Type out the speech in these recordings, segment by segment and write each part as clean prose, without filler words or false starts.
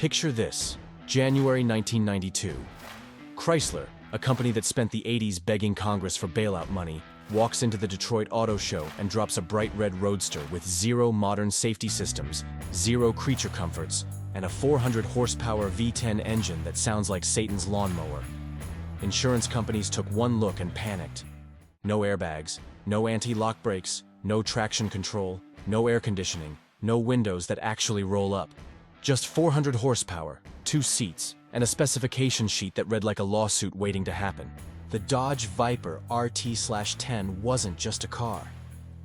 Picture this, January 1992. Chrysler, a company that spent the 80s begging Congress for bailout money, walks into the Detroit Auto Show and drops a bright red roadster with zero modern safety systems, zero creature comforts, and a 400-horsepower V10 engine that sounds like Satan's lawnmower. Insurance companies took one look and panicked. No airbags, no anti-lock brakes, no traction control, no air conditioning, no windows that actually roll up. Just 400 horsepower, 2 seats, and a specification sheet that read like a lawsuit waiting to happen. The Dodge VIPER RT/10 wasn't just a car.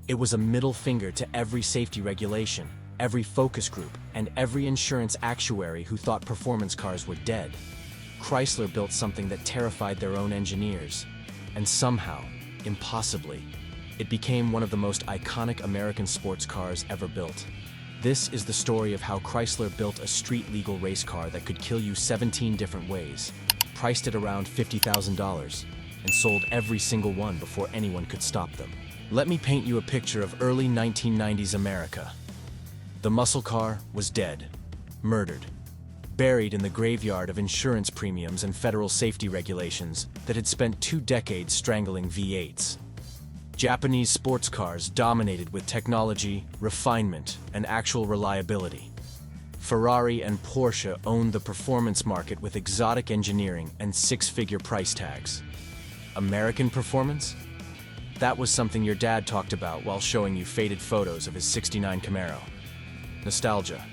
It was a middle finger to every safety regulation, every focus group, and every insurance actuary who thought performance cars were dead. Chrysler built something that terrified their own engineers. And somehow, impossibly, it became one of the most iconic American sports cars ever built. This is the story of how Chrysler built a street-legal race car that could kill you 17 different ways, priced at around $50,000, and sold every single one before anyone could stop them. Let me paint you a picture of early 1990s America. The muscle car was dead, murdered, buried in the graveyard of insurance premiums and federal safety regulations that had spent 2 decades strangling V8s. Japanese sports cars dominated with technology, refinement, and actual reliability. Ferrari and Porsche owned the performance market with exotic engineering and 6-figure price tags. American performance? That was something your dad talked about while showing you faded photos of his '69 Camaro. Nostalgia,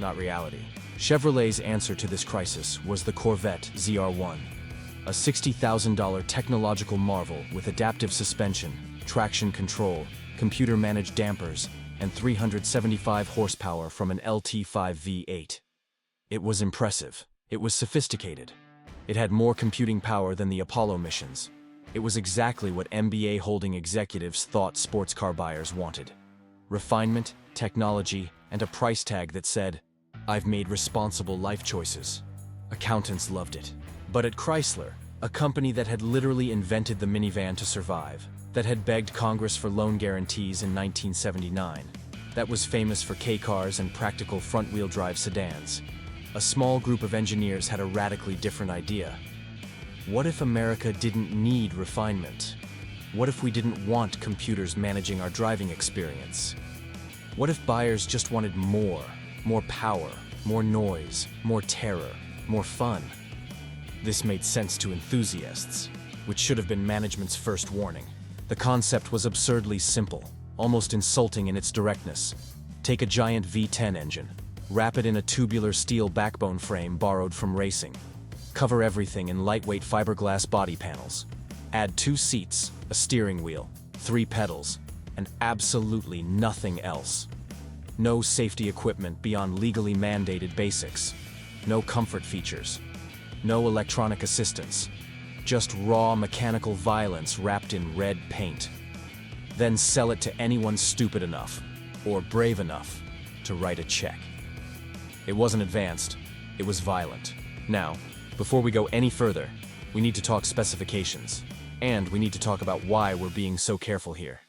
not reality. Chevrolet's answer to this crisis was the Corvette ZR-1, a $60,000 technological marvel with adaptive suspension, traction control, computer-managed dampers, and 375 horsepower from an LT5 V8. It was impressive. It was sophisticated. It had more computing power than the Apollo missions. It was exactly what MBA holding executives thought sports car buyers wanted. Refinement, technology, and a price tag that said, "I've made responsible life choices." Accountants loved it. But at Chrysler, a company that had literally invented the minivan to survive, that had begged Congress for loan guarantees in 1979, that was famous for K-cars and practical front-wheel drive sedans, a small group of engineers had a radically different idea. What if America didn't need refinement? What if we didn't want computers managing our driving experience? What if buyers just wanted more power, more noise, more terror, more fun? This made sense to enthusiasts, which should have been management's first warning. The concept was absurdly simple, almost insulting in its directness. Take a giant V10 engine, wrap it in a tubular steel backbone frame borrowed from racing, cover everything in lightweight fiberglass body panels, add 2 seats, a steering wheel, 3 pedals, and absolutely nothing else. No safety equipment beyond legally mandated basics, no comfort features, no electronic assistance. Just raw mechanical violence wrapped in red paint. Then sell it to anyone stupid enough, or brave enough, to write a check. It wasn't advanced, it was violent. Now, before we go any further, we need to talk specifications, and we need to talk about why we're being so careful here.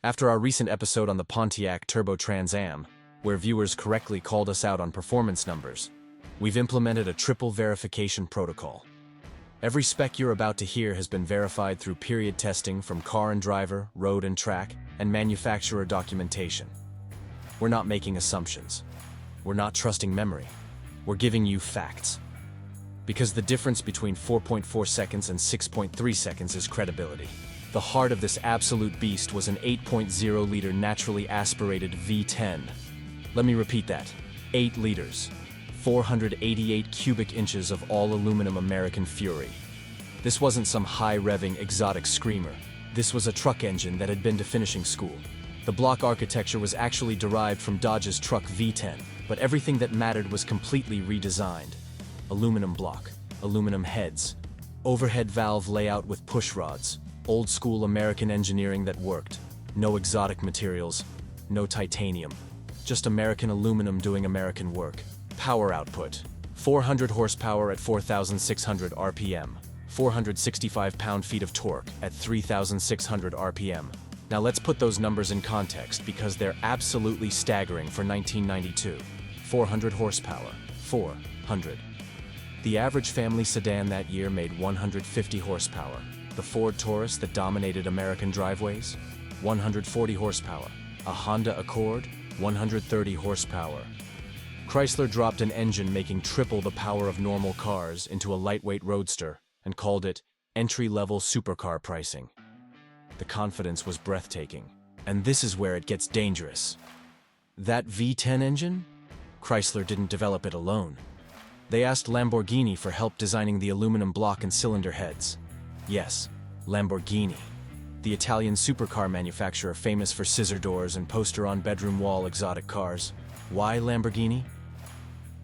After our recent episode on the Pontiac Turbo Trans Am, where viewers correctly called us out on performance numbers, we've implemented a triple verification protocol. Every spec you're about to hear has been verified through period testing from car and driver, road and track, and manufacturer documentation. We're not making assumptions. We're not trusting memory. We're giving you facts. Because the difference between 4.4 seconds and 6.3 seconds is credibility. The heart of this absolute beast was an 8.0-liter naturally aspirated V10. Let me repeat that. 8 liters. 488 cubic inches of all-aluminum American fury. This wasn't some high-revving exotic screamer. This was a truck engine that had been to finishing school. The block architecture was actually derived from Dodge's truck V10, but everything that mattered was completely redesigned. Aluminum block, aluminum heads, overhead valve layout with push rods, old-school American engineering that worked. No exotic materials, no titanium. Just American aluminum doing American work. Power output, 400 horsepower at 4,600 RPM, 465 pound-feet of torque at 3,600 RPM. Now let's put those numbers in context because they're absolutely staggering for 1992. 400 horsepower, 400. The average family sedan that year made 150 horsepower. The Ford Taurus that dominated American driveways, 140 horsepower. A Honda Accord, 130 horsepower. Chrysler dropped an engine making triple the power of normal cars into a lightweight roadster and called it entry-level supercar pricing. The confidence was breathtaking, and this is where it gets dangerous. That V10 engine? Chrysler didn't develop it alone. They asked Lamborghini for help designing the aluminum block and cylinder heads. Yes, Lamborghini, the Italian supercar manufacturer famous for scissor doors and poster-on-bedroom wall exotic cars. Why Lamborghini?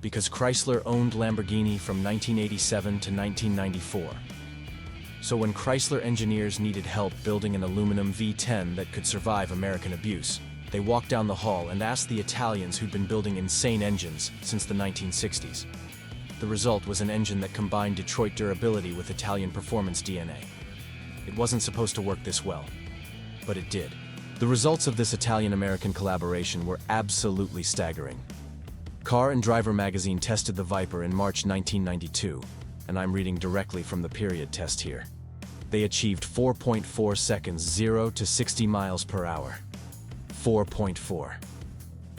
Because Chrysler owned Lamborghini from 1987 to 1994. So when Chrysler engineers needed help building an aluminum V10 that could survive American abuse, they walked down the hall and asked the Italians who'd been building insane engines since the 1960s. The result was an engine that combined Detroit durability with Italian performance DNA. It wasn't supposed to work this well, but it did. The results of this Italian-American collaboration were absolutely staggering. Car and Driver magazine tested the Viper in March 1992, and I'm reading directly from the period test here. They achieved 4.4 seconds 0 to 60 miles per hour. 4.4.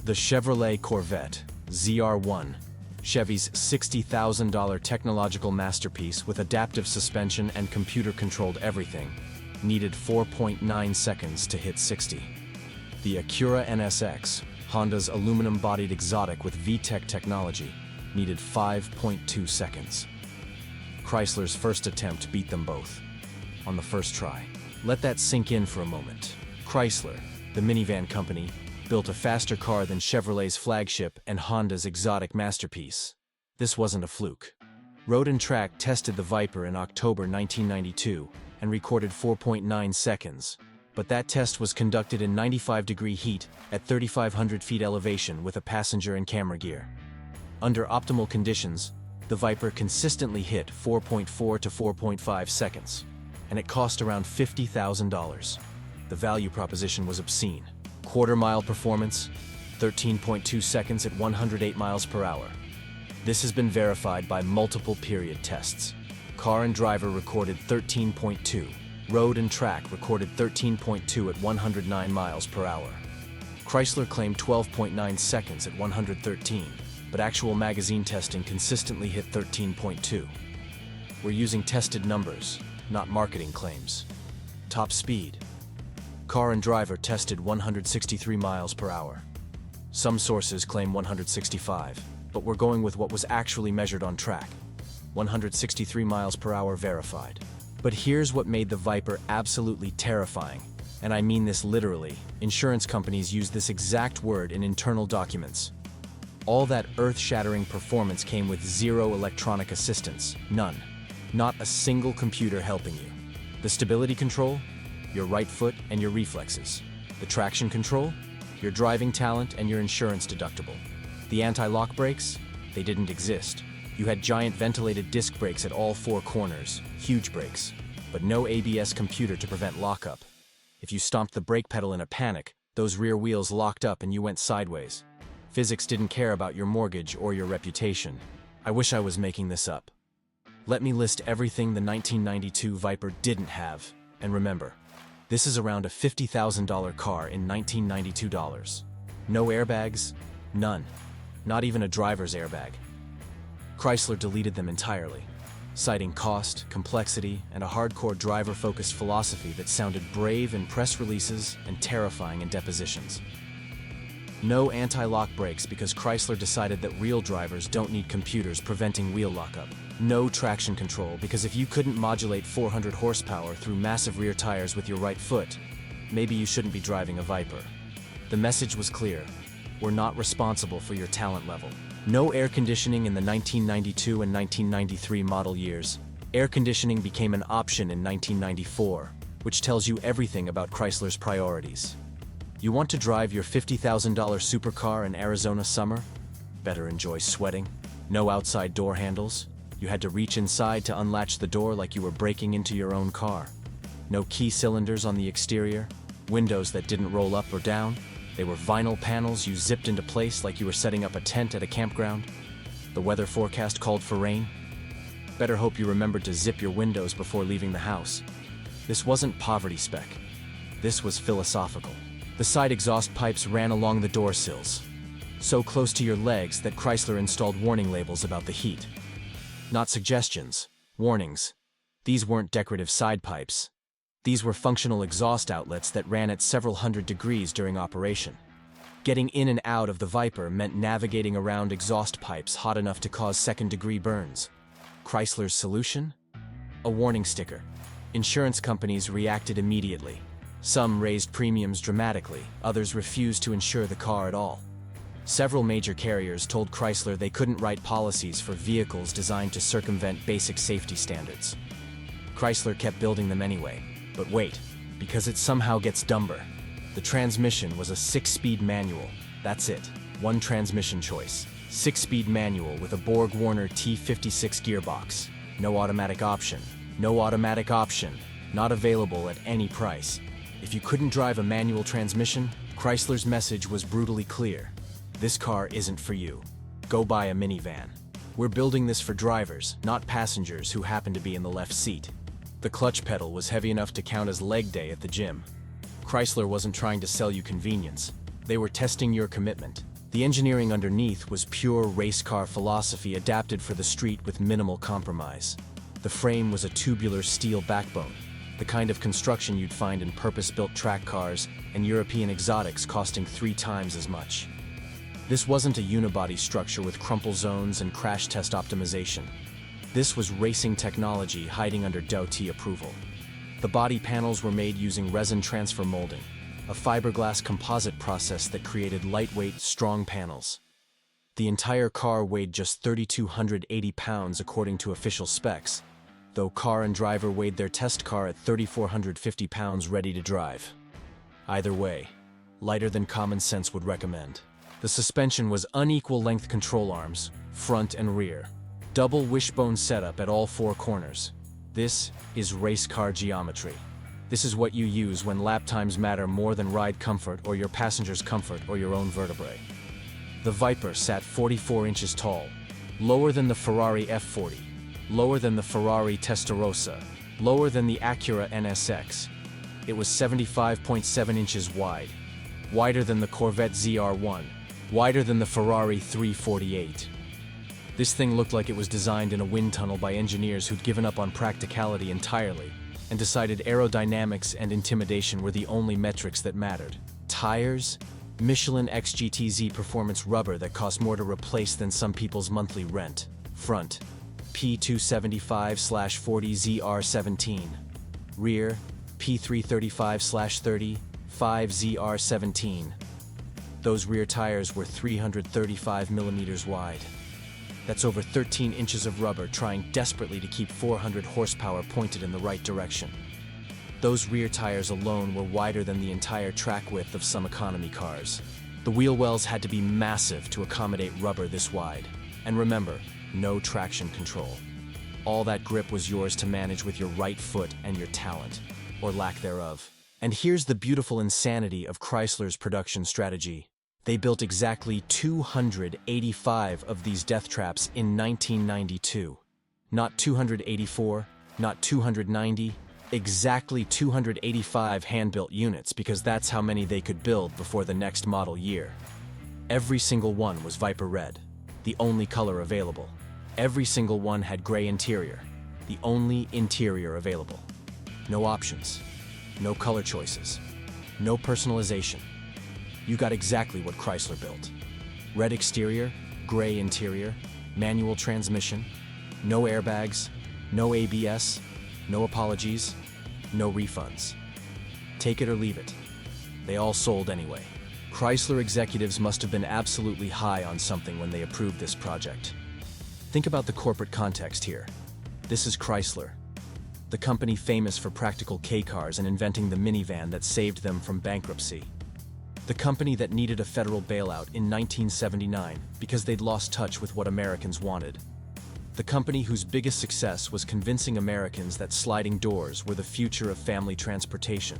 The Chevrolet Corvette ZR-1, Chevy's $60,000 technological masterpiece with adaptive suspension and computer-controlled everything, needed 4.9 seconds to hit 60. The Acura NSX, Honda's aluminum-bodied exotic with VTEC technology, needed 5.2 seconds. Chrysler's first attempt beat them both, on the first try. Let that sink in for a moment. Chrysler, the minivan company, built a faster car than Chevrolet's flagship and Honda's exotic masterpiece. This wasn't a fluke. Road and Track tested the Viper in October 1992 and recorded 4.9 seconds, but that test was conducted in 95-degree heat at 3,500 feet elevation with a passenger and camera gear. Under optimal conditions, the Viper consistently hit 4.4 to 4.5 seconds, and it cost around $50,000. The value proposition was obscene. Quarter-mile performance, 13.2 seconds at 108 miles per hour. This has been verified by multiple period tests. Car and Driver recorded 13.2. Road and Track recorded 13.2 at 109 miles per hour. Chrysler claimed 12.9 seconds at 113, but actual magazine testing consistently hit 13.2. We're using tested numbers, not marketing claims. Top speed. Car and Driver tested 163 miles per hour. Some sources claim 165, but we're going with what was actually measured on track. 163 miles per hour verified. But here's what made the Viper absolutely terrifying, and I mean this literally. Insurance companies use this exact word in internal documents. All that earth-shattering performance came with zero electronic assistance, none. Not a single computer helping you. The stability control? Your right foot and your reflexes. The traction control? Your driving talent and your insurance deductible. The anti-lock brakes? They didn't exist. You had giant ventilated disc brakes at all four corners, huge brakes, but no ABS computer to prevent lockup. If you stomped the brake pedal in a panic, those rear wheels locked up and you went sideways. Physics didn't care about your mortgage or your reputation. I wish I was making this up. Let me list everything the 1992 Viper didn't have, and remember, this is around a $50,000 car in 1992 dollars. No airbags? None. Not even a driver's airbag. Chrysler deleted them entirely, citing cost, complexity, and a hardcore driver-focused philosophy that sounded brave in press releases and terrifying in depositions. No anti-lock brakes because Chrysler decided that real drivers don't need computers preventing wheel lockup. No traction control because if you couldn't modulate 400 horsepower through massive rear tires with your right foot, maybe you shouldn't be driving a Viper. The message was clear. We're not responsible for your talent level. No air conditioning in the 1992 and 1993 model years. Air conditioning became an option in 1994, which tells you everything about Chrysler's priorities. You want to drive your $50,000 supercar in Arizona summer? Better enjoy sweating. No outside door handles. You had to reach inside to unlatch the door like you were breaking into your own car. No key cylinders on the exterior. Windows that didn't roll up or down. They were vinyl panels you zipped into place like you were setting up a tent at a campground. The weather forecast called for rain? Better hope you remembered to zip your windows before leaving the house. This wasn't poverty spec. This was philosophical. The side exhaust pipes ran along the door sills, so close to your legs that Chrysler installed warning labels about the heat. Not suggestions, warnings. These weren't decorative side pipes. These were functional exhaust outlets that ran at several hundred degrees during operation. Getting in and out of the VIPER meant navigating around exhaust pipes hot enough to cause second-degree burns. Chrysler's solution? A warning sticker. Insurance companies reacted immediately. Some raised premiums dramatically, others refused to insure the car at all. Several major carriers told Chrysler they couldn't write policies for vehicles designed to circumvent basic safety standards. Chrysler kept building them anyway. But wait, because it somehow gets dumber. The transmission was a 6-speed manual. That's it. One transmission choice. 6-speed manual with a Borg-Warner T56 gearbox. No automatic option. No automatic option. Not available at any price. If you couldn't drive a manual transmission, Chrysler's message was brutally clear. This car isn't for you. Go buy a minivan. We're building this for drivers, not passengers who happen to be in the left seat. The clutch pedal was heavy enough to count as leg day at the gym. Chrysler wasn't trying to sell you convenience. They were testing your commitment. The engineering underneath was pure race car philosophy adapted for the street with minimal compromise. The frame was a tubular steel backbone, the kind of construction you'd find in purpose-built track cars and European exotics costing 3 times as much. This wasn't a unibody structure with crumple zones and crash test optimization. This was racing technology hiding under DOT approval. The body panels were made using resin transfer molding, a fiberglass composite process that created lightweight, strong panels. The entire car weighed just 3,280 pounds according to official specs, though car and driver weighed their test car at 3,450 pounds ready to drive. Either way, lighter than common sense would recommend. The suspension was unequal length control arms, front and rear. Double wishbone setup at all 4 corners. This is race car geometry. This is what you use when lap times matter more than ride comfort or your passenger's comfort or your own vertebrae. The VIPER sat 44 inches tall, lower than the Ferrari F40, lower than the Ferrari Testarossa, lower than the Acura NSX. It was 75.7 inches wide, wider than the Corvette ZR-1, wider than the Ferrari 348. This thing looked like it was designed in a wind tunnel by engineers who'd given up on practicality entirely and decided aerodynamics and intimidation were the only metrics that mattered. Tires? Michelin XGTZ performance rubber that cost more to replace than some people's monthly rent. Front: P275/40 ZR-17. Rear: P335/30 5 ZR-17. Those rear tires were 335 millimeters wide. That's over 13 inches of rubber trying desperately to keep 400 horsepower pointed in the right direction. Those rear tires alone were wider than the entire track width of some economy cars. The wheel wells had to be massive to accommodate rubber this wide. And remember, no traction control. All that grip was yours to manage with your right foot and your talent, or lack thereof. And here's the beautiful insanity of Chrysler's production strategy. They built exactly 285 of these death traps in 1992. Not 284, not 290, exactly 285 hand-built units because that's how many they could build before the next model year. Every single one was VIPER red, the only color available. Every single one had gray interior, the only interior available. No options, no color choices, no personalization. You got exactly what Chrysler built. Red exterior, gray interior, manual transmission, no airbags, no ABS, no apologies, no refunds. Take it or leave it. They all sold anyway. Chrysler executives must have been absolutely high on something when they approved this project. Think about the corporate context here. This is Chrysler, the company famous for practical K-cars and inventing the minivan that saved them from bankruptcy. The company that needed a federal bailout in 1979 because they'd lost touch with what Americans wanted. The company whose biggest success was convincing Americans that sliding doors were the future of family transportation.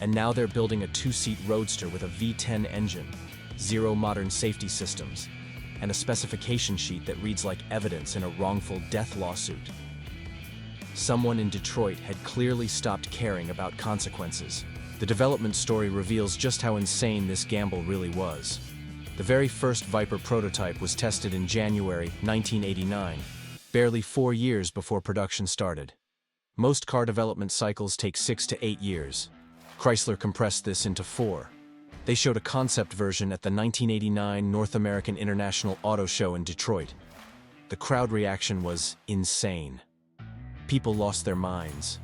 And now they're building a 2-seat roadster with a V10 engine, 0 modern safety systems, and a specification sheet that reads like evidence in a wrongful death lawsuit. Someone in Detroit had clearly stopped caring about consequences. The development story reveals just how insane this gamble really was. The very first Viper prototype was tested in January 1989, barely 4 years before production started. Most car development cycles take 6 to 8 years. Chrysler compressed this into 4. They showed a concept version at the 1989 North American International Auto Show in Detroit. The crowd reaction was insane. People lost their minds.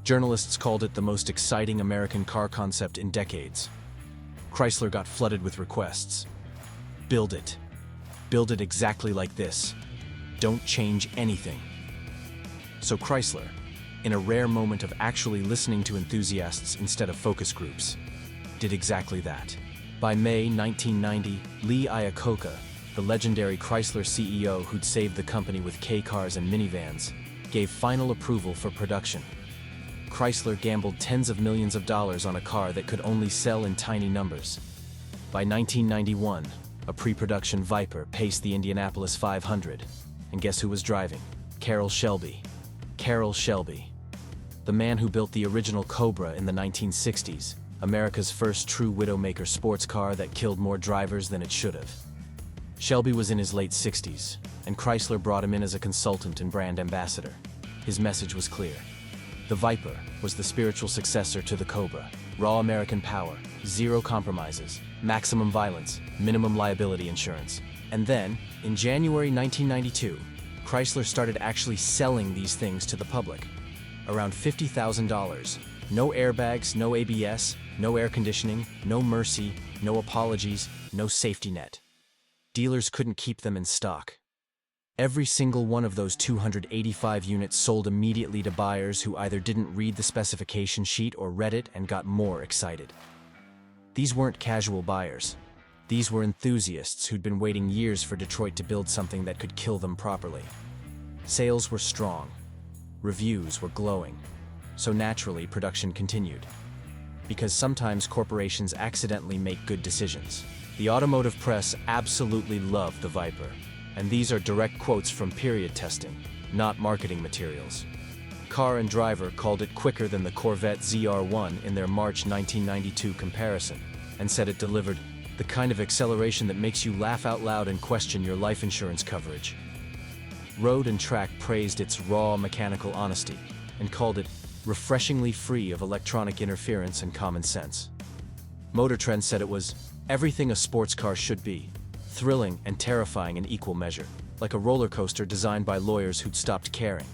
Journalists called it the most exciting American car concept in decades. Chrysler got flooded with requests. Build it. Build it exactly like this. Don't change anything. So Chrysler, in a rare moment of actually listening to enthusiasts instead of focus groups, did exactly that. By May 1990, Lee Iacocca, the legendary Chrysler CEO who'd saved the company with K-cars and minivans, gave final approval for production. Chrysler gambled tens of millions of dollars on a car that could only sell in tiny numbers. By 1991, a pre-production Viper paced the Indianapolis 500. And guess who was driving? Carroll Shelby. Carroll Shelby. The man who built the original Cobra in the 1960s, America's first true widowmaker sports car that killed more drivers than it should have. Shelby was in his late 60s, and Chrysler brought him in as a consultant and brand ambassador. His message was clear. The Viper was the spiritual successor to the Cobra. Raw American power, zero compromises, maximum violence, minimum liability insurance. And then, in January 1992, Chrysler started actually selling these things to the public. Around $50,000. No airbags, no ABS, no air conditioning, no mercy, no apologies, no safety net. Dealers couldn't keep them in stock. Every single one of those 285 units sold immediately to buyers who either didn't read the specification sheet or read it and got more excited. These weren't casual buyers. These were enthusiasts who'd been waiting years for Detroit to build something that could kill them properly. Sales were strong. Reviews were glowing. So naturally, production continued. Because sometimes corporations accidentally make good decisions. The automotive press absolutely loved the Viper. And these are direct quotes from period testing, not marketing materials. Car and Driver called it quicker than the Corvette ZR-1 in their March 1992 comparison, and said it delivered the kind of acceleration that makes you laugh out loud and question your life insurance coverage. Road and Track praised its raw mechanical honesty, and called it refreshingly free of electronic interference and common sense. Motor Trend said it was everything a sports car should be. Thrilling and terrifying in equal measure, like a roller coaster designed by lawyers who'd stopped caring.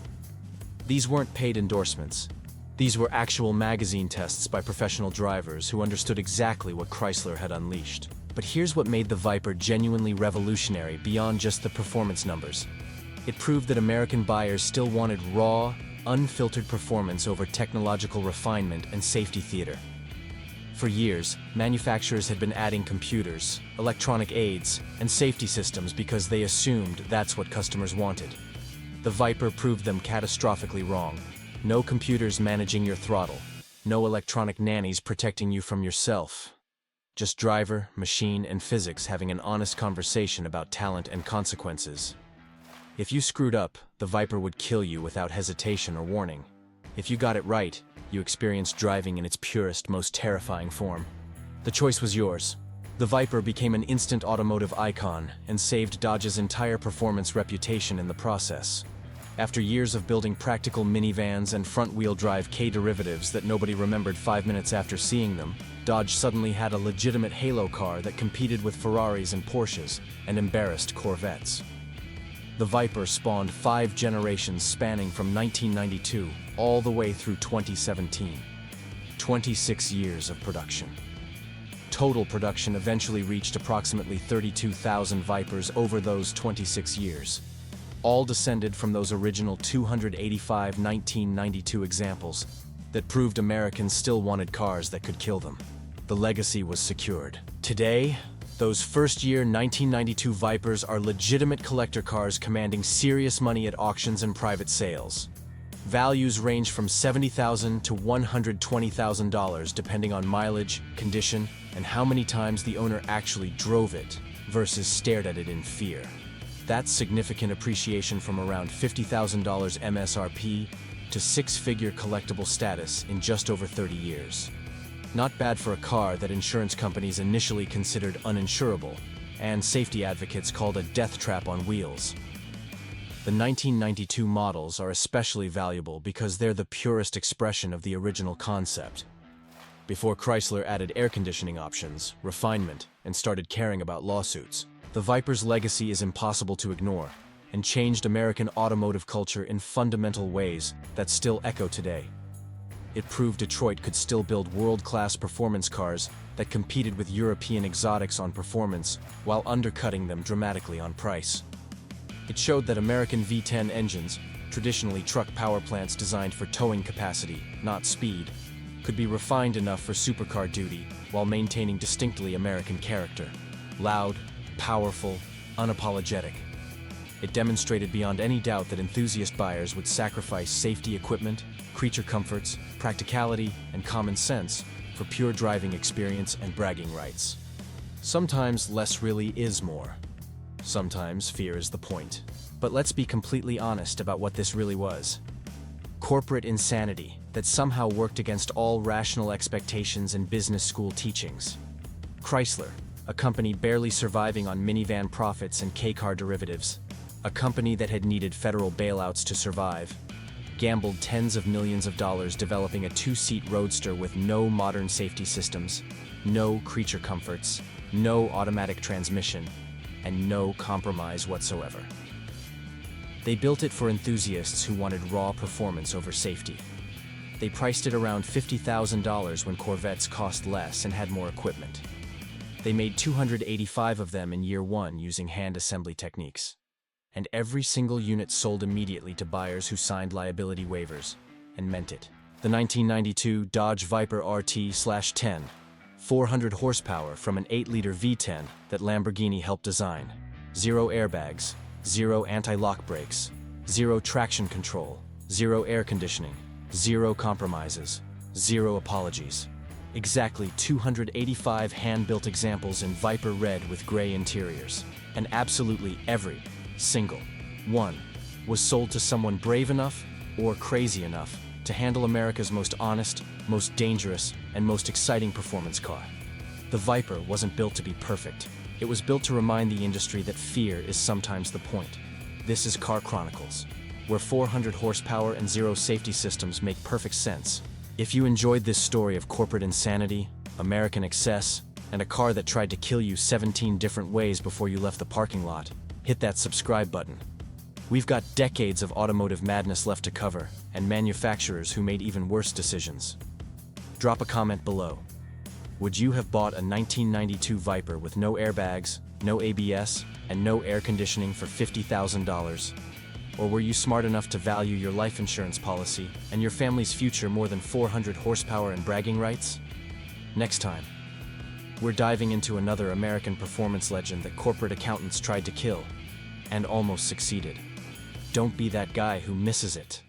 These weren't paid endorsements. These were actual magazine tests by professional drivers who understood exactly what Chrysler had unleashed. But here's what made the Viper genuinely revolutionary beyond just the performance numbers. It proved that American buyers still wanted raw, unfiltered performance over technological refinement and safety theater. For years, manufacturers had been adding computers, electronic aids, and safety systems because they assumed that's what customers wanted. The Viper proved them catastrophically wrong. No computers managing your throttle. No electronic nannies protecting you from yourself. Just driver, machine, and physics having an honest conversation about talent and consequences. If you screwed up, the Viper would kill you without hesitation or warning. If you got it right, you experienced driving in its purest, most terrifying form. The choice was yours. The Viper became an instant automotive icon and saved Dodge's entire performance reputation in the process. After years of building practical minivans and front-wheel drive K-derivatives that nobody remembered 5 minutes after seeing them, Dodge suddenly had a legitimate halo car that competed with Ferraris and Porsches and embarrassed Corvettes. The Viper spawned 5 generations spanning from 1992 all the way through 2017. 26 years of production. Total production eventually reached approximately 32,000 Vipers over those 26 years. All descended from those original 285 1992 examples that proved Americans still wanted cars that could kill them. The legacy was secured. Today, those first-year 1992 Vipers are legitimate collector cars commanding serious money at auctions and private sales. Values range from $70,000 to $120,000 depending on mileage, condition, and how many times the owner actually drove it. versus stared at it in fear. That's significant appreciation from around $50,000 MSRP to six-figure collectible status in just over 30 years. Not bad for a car that insurance companies initially considered uninsurable, and safety advocates called a death trap on wheels. The 1992 models are especially valuable because they're the purest expression of the original concept. Before Chrysler added air conditioning options, refinement, and started caring about lawsuits, the Viper's legacy is impossible to ignore and changed American automotive culture in fundamental ways that still echo today. It proved Detroit could still build world-class performance cars that competed with European exotics on performance while undercutting them dramatically on price. It showed that American V10 engines, traditionally truck power plants designed for towing capacity, not speed, could be refined enough for supercar duty while maintaining distinctly American character. Loud, powerful, unapologetic. It demonstrated beyond any doubt that enthusiast buyers would sacrifice safety equipment, creature comforts, practicality, and common sense for pure driving experience and bragging rights. Sometimes less really is more. Sometimes fear is the point. But let's be completely honest about what this really was. Corporate insanity that somehow worked against all rational expectations and business school teachings. Chrysler, a company barely surviving on minivan profits and K-car derivatives, a company that had needed federal bailouts to survive, gambled tens of millions of dollars developing a two-seat roadster with no modern safety systems, no creature comforts, no automatic transmission, and no compromise whatsoever. They built it for enthusiasts who wanted raw performance over safety. They priced it around $50,000 when Corvettes cost less and had more equipment. They made 285 of them in year one using hand assembly techniques. And every single unit sold immediately to buyers who signed liability waivers, and meant it. The 1992 Dodge Viper RT/10, 400 horsepower from an 8-liter V10 that Lamborghini helped design. 0 airbags, 0 anti-lock brakes, 0 traction control, 0 air conditioning, 0 compromises, 0 apologies. Exactly 285 hand-built examples in Viper red with gray interiors. And absolutely every single one was sold to someone brave enough or crazy enough to handle America's most honest, most dangerous, and most exciting performance car. The Viper wasn't built to be perfect. It was built to remind the industry that fear is sometimes the point. This is Car Chronicles, where 400 horsepower and 0 safety systems make perfect sense. If you enjoyed this story of corporate insanity, American excess, and a car that tried to kill you 17 different ways before you left the parking lot, hit that subscribe button. We've got decades of automotive madness left to cover, and manufacturers who made even worse decisions. Drop a comment below. Would you have bought a 1992 Viper with no airbags, no ABS, and no air conditioning for $50,000? Or were you smart enough to value your life insurance policy and your family's future more than 400 horsepower and bragging rights? Next time, we're diving into another American performance legend that corporate accountants tried to kill, and almost succeeded. Don't be that guy who misses it.